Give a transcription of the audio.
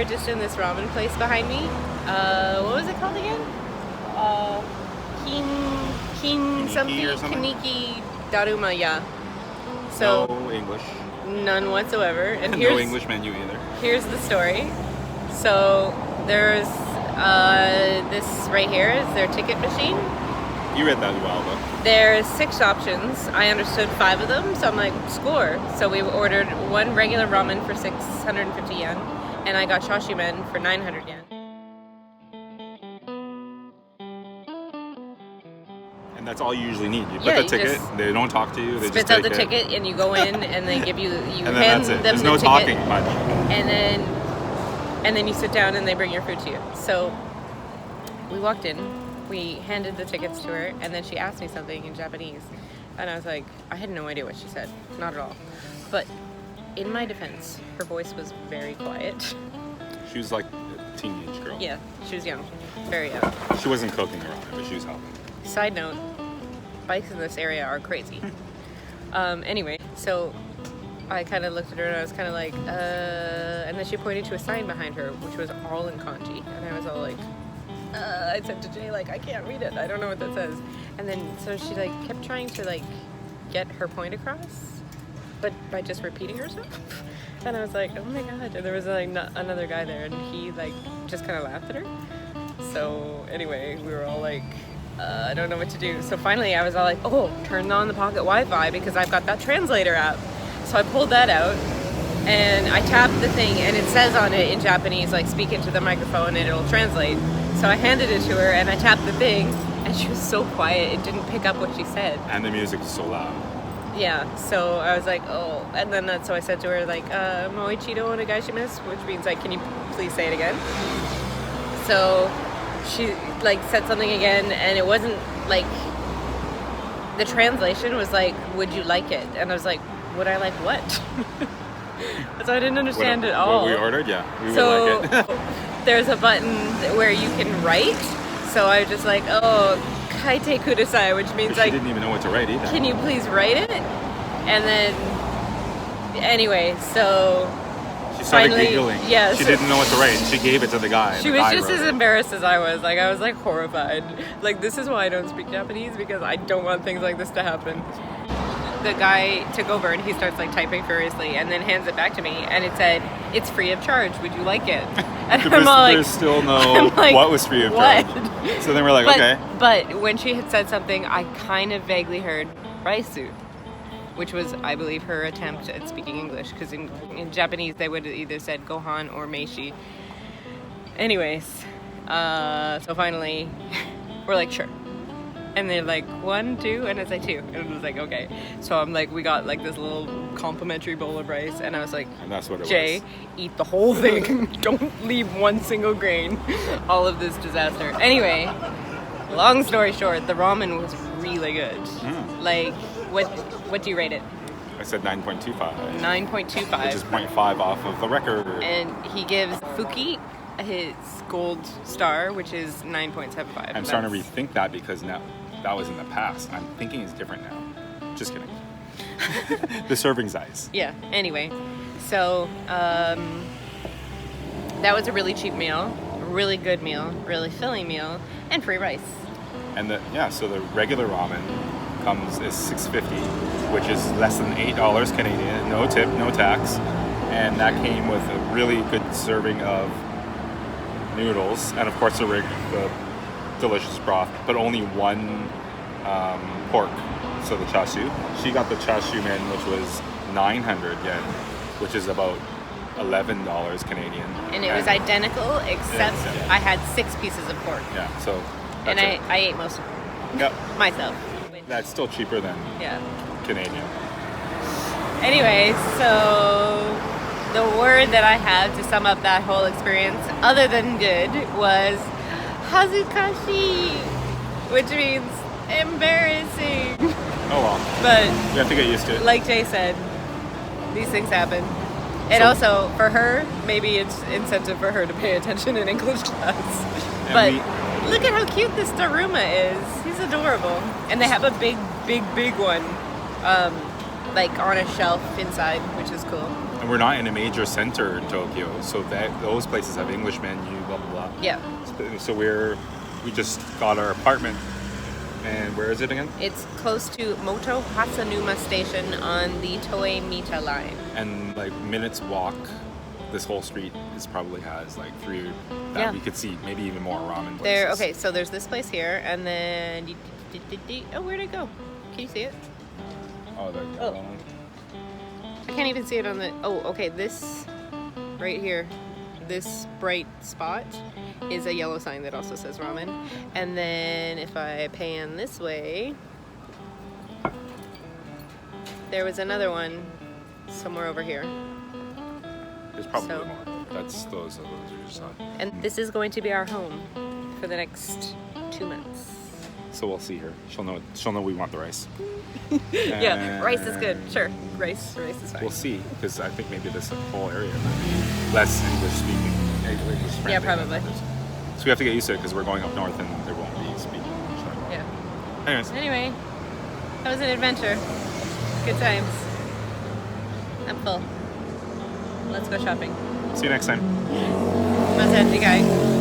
were just in this ramen place behind me. What was it called again? Kinniku Darumaya. So no English. None whatsoever. And No English menu either. Here's the story. So there's this right here is their ticket machine. You read that a while ago. There's 6 options. I understood 5 of them, so I'm like, score. So we ordered one regular ramen for 650 yen, and I got chashumen for 900 yen. And that's all you usually need. You put the ticket, they don't talk to you, they just spits out take the ticket, and you go in, and they give you and then hand that's it. them There's the no ticket, talking much. and then you sit down, and they bring your food to you. So we walked in, we handed the tickets to her, and then she asked me something in Japanese, and I was like, I had no idea what she said, not at all. But in my defense, her voice was very quiet. She was like a teenage girl. Yeah, she was young, very young. She wasn't cooking around it, but she was helping. Side note, bikes in this area are crazy. Anyway, so I kind of looked at her and I was kind of like, and then she pointed to a sign behind her, which was all in kanji. And I was all like, I said to Jay, like, I can't read it. I don't know what that says. And then, so she like kept trying to like get her point across, but by just repeating herself. And I was like, oh my God. And there was like another guy there and he like just kind of laughed at her. So anyway, we were all like, I don't know what to do. So finally I was all like, oh, turn on the pocket Wi-Fi because I've got that translator app. So I pulled that out and I tapped the thing and it says on it in Japanese, like, speak into the microphone and it'll translate. So I handed it to her and I tapped the thing and she was so quiet, it didn't pick up what she said. And the music is so loud. Yeah, so I was like, oh, and then so I said to her, like, Moichido onegaishimasu, which means, like, can you please say it again? So she, like, said something again, and it wasn't, like, the translation was like, would you like it? And I was like, would I like what? So I didn't understand at all. What we ordered, yeah, we so would like it. There's a button where you can write, so I was just like, oh, kaite kudasai, which means like, she didn't even know what to write either. Can you please write it? And then, anyway, so she started finally, giggling. Yeah, she didn't know what to write. She gave it to the guy. She was just as embarrassed as I was. Like, I was like horrified. Like, this is why I don't speak Japanese, because I don't want things like this to happen. The guy took over and he starts like typing furiously and then hands it back to me and it said, it's free of charge, would you like it? And I'm all like, there's still no like, what was free of charge. So then we're like, okay. But when she had said something, I kind of vaguely heard raisu, which was, I believe, her attempt at speaking English, because in Japanese they would have either said gohan or meishi. Anyways, so finally we're like, sure. And they're like, 1, 2, and I said 2. And it was like, okay. So I'm like, we got like this little complimentary bowl of rice, and I was like, and that's what it Jay, was. Eat the whole thing. Don't leave one single grain. All of this disaster. Anyway, long story short, the ramen was really good. Like, what do you rate it? I said 9.25. 9.25. Which is 0.5 off of the record. And he gives Fuki his gold star, which is 9.75. I'm starting to rethink that because now that was in the past. I'm thinking it's different now. Just kidding. The serving size. Yeah. Anyway, so that was a really cheap meal, a really good meal, really filling meal, and free rice. And so the regular ramen comes is $6.50, which is less than $8 Canadian, no tip, no tax, and that came with a really good serving of noodles, and of course the delicious broth, but only one pork, so the chashu. She got the chashu men, which was 900 yen, which is about $11 Canadian. And it was identical, except I had 6 pieces of pork. Yeah, so and I ate most of it. Yep. Myself. That's still cheaper than Canadian. Anyway, so the word that I have to sum up that whole experience, other than good, was hazukashi, which means embarrassing. Oh well. But you have to get used to it. Like Jay said, these things happen. And also, for her, maybe it's incentive for her to pay attention in English class. But look at how cute this Daruma is. He's adorable. And they have a big one, like on a shelf inside, which is cool. And we're not in a major center in Tokyo, so that those places have English menu, blah blah blah. Yeah. So we just got our apartment, and where is it again? It's close to Moto Hasanuma Station on the Toei Mita line. And like minutes walk, this whole street probably has like 3 that Yeah. we could see, maybe even more ramen places. There. Okay, so there's this place here, and then oh, where'd it go? Can you see it? Oh, the Oh. yellow one. I can't even see it on the. Oh, okay. This right here, this bright spot is a yellow sign that also says ramen. And then if I pan this way, there was another one somewhere over here. There's probably So- more. That's those are just not. And this is going to be our home for the next 2 months. So we'll see her. She'll know we want the rice. Yeah, rice is good. Sure, rice is fine. We'll see, because I think maybe this whole area might be less English speaking. English friendly Yeah, than probably. others. So we have to get used to it because we're going up north and there won't be speaking English. Yeah. Anyways, Anyway, that was an adventure. Good times. I'm full. Let's go shopping. see you next time. Masahati guy.